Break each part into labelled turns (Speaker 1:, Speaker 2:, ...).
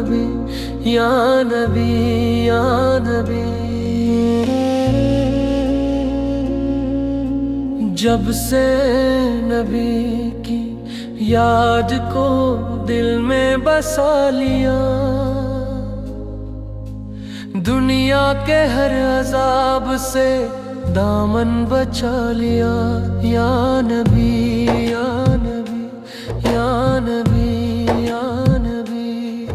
Speaker 1: نبی یا نبی یا نبی۔ جب سے نبی کی یاد کو دل میں بسا لیا، دنیا کے ہر عذاب سے دامن بچا لیا۔ یا نبی یا نبی یا نبی یا نبی۔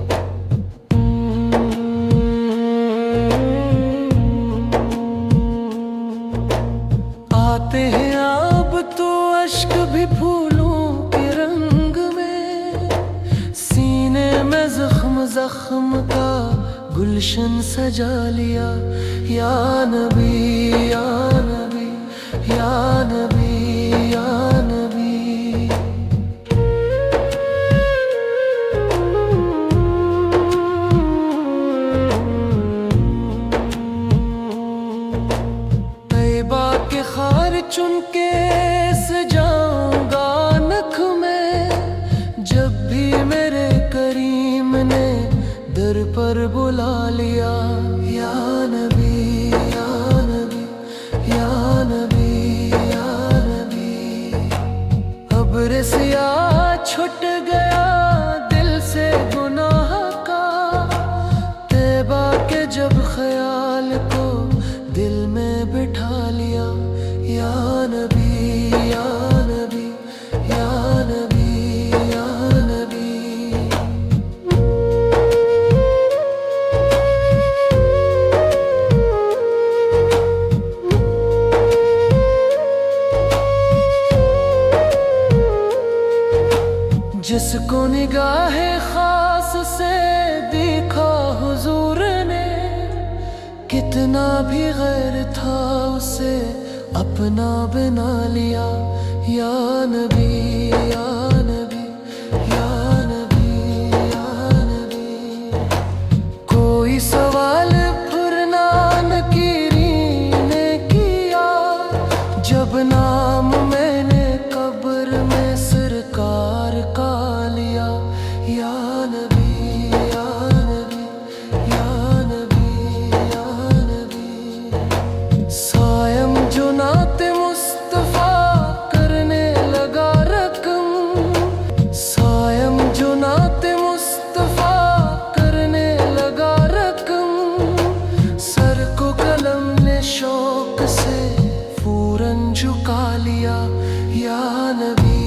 Speaker 1: آتے ہیں اب تو اشک بھی پھولوں کے رنگ میں، سینے میں زخم زخم کا گلشن سجا لیا۔ یا نبی یا نبی یا نبی یا نبی۔ طیبہ کے خار چن کے سجاؤں گا نخ میں، جب بھی میرے کریم نے در پر بلا لیا۔ یا نبی یا نبی یا نبی یا نبی۔ ابر سیاہ چھٹ گیا دل سے گناہ کا، طیبہ کے جب خیال کو دل میں بٹھا لیا۔ یا نبی یا نبی یا نبی یا نبی۔ جس کو نگاہ خاص سے دیکھا حضور نے، کتنا بھی غیر تھا اسے اپنا بنا لیا۔ یا نبی یا نبی یا نبی یا نبی۔ کوئی سوال فرنان کی نے کیا، جب نام میں نے قبر میں سرکار کا لیا۔ یا نبی یا نبی یا نبی یا نبی۔ سائم جو نعت مصطفیٰ کرنے لگا رقم، سائم جو نعت مصطفیٰ کرنے لگا رقم، سر کو قلم نے شوق سے فوراً جھکا لیا۔ یا نبی